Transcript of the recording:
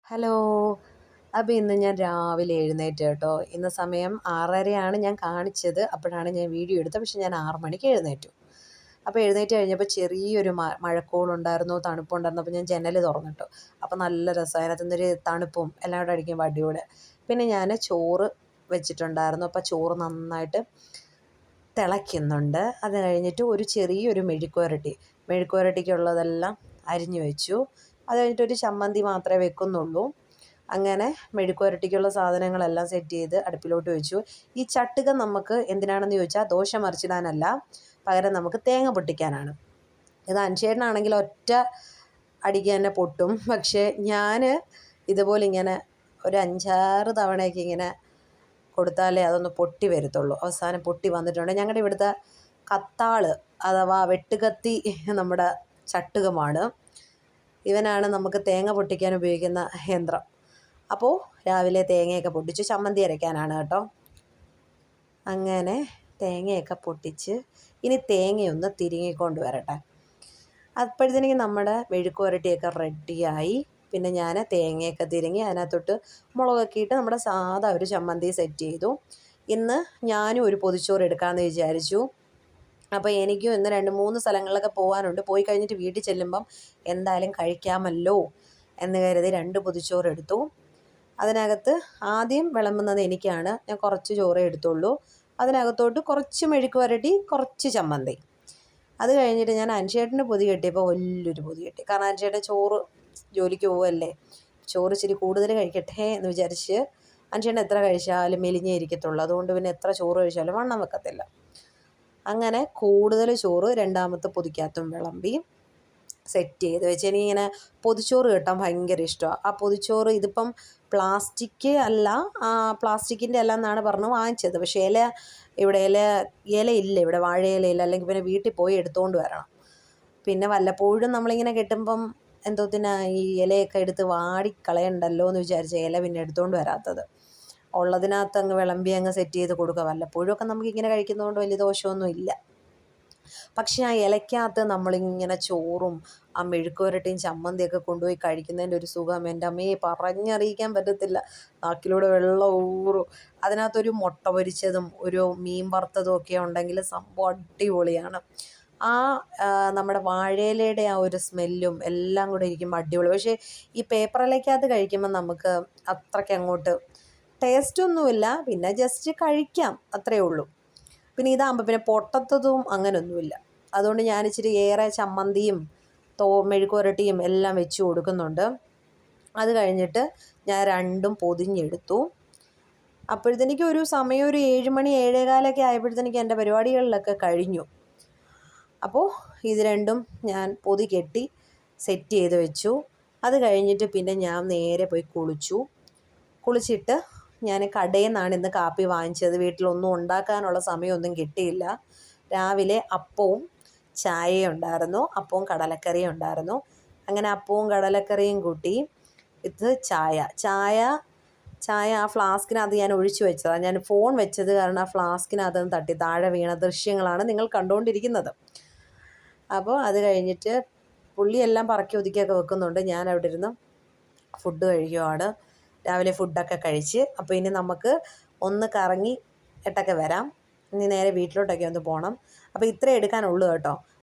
Hello. അപ്പോൾ ഇന്ന് ഞാൻ രാവിലെ എഴുന്നേറ്റ് കേട്ടോ. ഇന്ന് സമയം 6:30 ഞാൻ കാണിച്ചത്. അപ്പോഴാണ് ഞാൻ വീഡിയോ എടുത്തത്. പക്ഷേ ഞാൻ 6 മണിക്ക് എഴുന്നേറ്റു. അപ്പോൾ എഴുന്നേറ്റ് കഴിഞ്ഞപ്പോൾ ചെറിയൊരു മഴക്കോളുണ്ടായിരുന്നു, തണുപ്പുണ്ടായിരുന്നു. അപ്പോൾ ഞാൻ ജനൽ തുറന്നിട്ടു. അപ്പോൾ നല്ല രസം, അതിനകത്ത് നിന്നൊരു തണുപ്പും എല്ലാം കൂടെ അടിക്കുമ്പോൾ അടിപൊളി. പിന്നെ ഞാൻ ചോറ് വെച്ചിട്ടുണ്ടായിരുന്നു. അപ്പോൾ ചോറ് നന്നായിട്ട് തിളയ്ക്കുന്നുണ്ട്. അത് കഴിഞ്ഞിട്ട് ഒരു ചെറിയൊരു മെഴുക്കുവരട്ടിക്കുള്ളതെല്ലാം അരിഞ്ഞു വെച്ചു. അത് കഴിഞ്ഞിട്ടൊരു ചമ്മന്തി മാത്രമേ വെക്കുന്നുള്ളൂ. അങ്ങനെ മെഴുക്കുവരട്ടിക്കുള്ള സാധനങ്ങളെല്ലാം സെറ്റ് ചെയ്ത് അടുപ്പിലോട്ട് വെച്ചു. ഈ ചട്ടുകം നമുക്ക് എന്തിനാണെന്ന് ചോദിച്ചാൽ ദോശ മറിച്ചിടാനല്ല, പകരം നമുക്ക് തേങ്ങ പൊട്ടിക്കാനാണ്. ഇത് അൻഷേട്ടനാണെങ്കിൽ ഒറ്റ അടിക്ക് തന്നെ പൊട്ടും. പക്ഷേ ഞാൻ ഇതുപോലെ ഇങ്ങനെ ഒരു 5-6 തവണയൊക്കെ ഇങ്ങനെ കൊടുത്താലേ അതൊന്ന് പൊട്ടി വരത്തുള്ളൂ. അവസാനം പൊട്ടി വന്നിട്ടുണ്ട്. ഞങ്ങളുടെ ഇവിടുത്തെ കത്താള് അഥവാ വെട്ടുകത്തി നമ്മുടെ ചട്ടുകമാണ്. ഇവനാണ് നമുക്ക് തേങ്ങ പൊട്ടിക്കാൻ ഉപയോഗിക്കുന്ന യന്ത്രം. അപ്പോൾ രാവിലെ തേങ്ങയൊക്കെ പൊട്ടിച്ച് ചമ്മന്തി അരയ്ക്കാനാണ് കേട്ടോ. അങ്ങനെ തേങ്ങയൊക്കെ പൊട്ടിച്ച് ഇനി തേങ്ങയൊന്ന് തിരുങ്ങിക്കൊണ്ട് വരട്ടെ. അപ്പോഴത്തേക്ക് നമ്മുടെ മെഴുക്ക് പുരട്ടിയൊക്കെ റെഡിയായി. പിന്നെ ഞാൻ തേങ്ങയൊക്കെ തിരുങ്ങി അതിനകത്തോട്ട് മുളകൊക്കെ ഇട്ട് നമ്മുടെ സാധാ ഒരു ചമ്മന്തി സെറ്റ് ചെയ്തു. ഇന്ന് ഞാനും ഒരു പൊതിച്ചോറ് എടുക്കാമെന്ന് വിചാരിച്ചു. അപ്പോൾ എനിക്കും ഇന്ന് 2-3 സ്ഥലങ്ങളിലൊക്കെ പോകാനുണ്ട്. പോയി കഴിഞ്ഞിട്ട് വീട്ടിൽ ചെല്ലുമ്പം എന്തായാലും കഴിക്കാമല്ലോ എന്ന് കരുതി 2 പൊതിച്ചോറ് എടുത്തു. അതിനകത്ത് ആദ്യം വിളമ്പുന്നത് എനിക്കാണ്. ഞാൻ കുറച്ച് ചോറേ എടുത്തുള്ളൂ. അതിനകത്തോട്ട് കുറച്ച് മെഴുക്ക് പുരട്ടി, കുറച്ച് ചമ്മന്തി. അത് കഴിഞ്ഞിട്ട് ഞാൻ അൻഷേട്ടന് പൊതി കെട്ടിയപ്പോൾ വലിയൊരു പൊതി കെട്ടി. കാരണം അൻഷേട്ടൻ ചോറ് ജോലിക്ക് പോവല്ലേ, ചോറ് ഇച്ചിരി കൂടുതൽ കഴിക്കട്ടെ എന്ന് വിചാരിച്ച്. അൻഷേട്ടൻ എത്ര കഴിച്ചാലും മെലിഞ്ഞേ ഇരിക്കത്തുള്ളൂ. അതുകൊണ്ട് പിന്നെ എത്ര ചോറ് കഴിച്ചാലും വണ്ണം വെക്കത്തില്ല. അങ്ങനെ കൂടുതൽ ചോറ് രണ്ടാമത്തെ പൊതിക്കകത്തും വിളമ്പി സെറ്റ് ചെയ്ത് വെച്ച്. എനിക്കിങ്ങനെ പൊതിച്ചോറ് കിട്ടാൻ ഭയങ്കര ഇഷ്ടമാണ്. ആ പൊതിച്ചോറ് ഇതിപ്പം പ്ലാസ്റ്റിക് അല്ല, പ്ലാസ്റ്റിക്കിൻ്റെ അല്ല എന്നാണ് പറഞ്ഞ് വാങ്ങിച്ചത്. പക്ഷേ ഇവിടെ ഇലയില്ല, ഇവിടെ വാഴയിലയില്ല. അല്ലെങ്കിൽ പിന്നെ വീട്ടിൽ പോയി എടുത്തുകൊണ്ട് വരണം. പിന്നെ വല്ലപ്പോഴും നമ്മളിങ്ങനെ കെട്ടുമ്പം എന്തോത്തിനാ ഈ ഇലയൊക്കെ എടുത്ത് വാടിക്കളയണ്ടല്ലോ എന്ന് വിചാരിച്ച ഇല പിന്നെ എടുത്തുകൊണ്ട് വരാത്തത്. ഉള്ളതിനകത്ത് അങ്ങ് വിളമ്പി അങ്ങ് സെറ്റ് ചെയ്ത് കൊടുക്കുക. വല്ലപ്പോഴുമൊക്കെ നമുക്കിങ്ങനെ കഴിക്കുന്നതുകൊണ്ട് വലിയ ദോഷമൊന്നും ഇല്ല. പക്ഷേ ആ ഇലയ്ക്കകത്ത് നമ്മളിങ്ങനെ ചോറും ആ മെഴുക്ക് പുരട്ടിയും ചമ്മന്തിയൊക്കെ കൊണ്ടുപോയി കഴിക്കുന്നതിൻ്റെ ഒരു സുഖം എൻ്റെ അമ്മയെ പറഞ്ഞറിയിക്കാൻ പറ്റത്തില്ല. നാക്കിലൂടെ വെള്ളം ഊറും. അതിനകത്തൊരു മുട്ട പൊരിച്ചതും ഒരു മീൻ വറുത്തതും ഒക്കെ ഉണ്ടെങ്കിൽ സംഭവം അടിപൊളിയാണ്. നമ്മുടെ വാഴയിലയുടെ ആ ഒരു സ്മെല്ലും എല്ലാം കൂടെ ഇരിക്കുമ്പോൾ അടിപൊളി. പക്ഷേ ഈ പേപ്പർ ഇലയ്ക്കകത്ത് കഴിക്കുമ്പോൾ നമുക്ക് അത്രയ്ക്ക് അങ്ങോട്ട് ടേസ്റ്റൊന്നുമില്ല. പിന്നെ ജസ്റ്റ് കഴിക്കാം, അത്രയേ ഉള്ളൂ. പിന്നെ ഇതാകുമ്പോൾ പിന്നെ പൊട്ടത്തതും അങ്ങനെയൊന്നുമില്ല. അതുകൊണ്ട് ഞാൻ ഇച്ചിരി ഏറെ ചമ്മന്തിയും മെഴുക്ക് പുരട്ടിയും എല്ലാം വെച്ച് കൊടുക്കുന്നുണ്ട്. അത് കഴിഞ്ഞിട്ട് ഞാൻ രണ്ടും പൊതിഞ്ഞെടുത്തു. അപ്പോഴത്തേക്ക് ഒരു സമയം ഒരു 7 മണി 7:15 ആയപ്പോഴത്തേക്ക് എൻ്റെ പരിപാടികളിലൊക്കെ കഴിഞ്ഞു. അപ്പോൾ ഇത് രണ്ടും ഞാൻ പൊതി കെട്ടി സെറ്റ് ചെയ്ത് വെച്ചു. അത് കഴിഞ്ഞിട്ട് പിന്നെ ഞാൻ നേരെ പോയി കുളിച്ചിട്ട് ഞാൻ കടയിൽ നിന്നാണ് ഇന്ന് കാപ്പി വാങ്ങിച്ചത്. വീട്ടിലൊന്നും ഉണ്ടാക്കാനുള്ള സമയമൊന്നും കിട്ടിയില്ല. രാവിലെ അപ്പവും ചായയും ഉണ്ടായിരുന്നു, അപ്പവും കടലക്കറിയും ഉണ്ടായിരുന്നു. അങ്ങനെ അപ്പവും കടലക്കറിയും കൂട്ടി ഇത് ചായ ആ ഫ്ലാസ്കിനകത്ത് ഞാൻ ഒഴിച്ചു വെച്ചതാണ്. ഞാൻ ഫോൺ വെച്ചത് കാരണം ആ ഫ്ലാസ്കിനകത്ത് തട്ടി താഴെ വീണ ദൃശ്യങ്ങളാണ് നിങ്ങൾ കണ്ടുകൊണ്ടിരിക്കുന്നത്. അപ്പോൾ അത് കഴിഞ്ഞിട്ട് പുള്ളിയെല്ലാം പറക്കി ഒതുക്കിയൊക്കെ വെക്കുന്നുണ്ട്. ഞാൻ അവിടെ ഇരുന്ന് ഫുഡ് കഴിക്കുവാണ്. രാവിലെ ഫുഡൊക്കെ കഴിച്ച്. അപ്പോൾ ഇനി നമുക്ക് ഒന്ന് കറങ്ങി ഇട്ടൊക്കെ വരാം. ഇനി നേരെ വീട്ടിലോട്ടൊക്കെ ഒന്ന് പോകണം. അപ്പോൾ ഇത്രേ എടുക്കാനുള്ളൂ കേട്ടോ.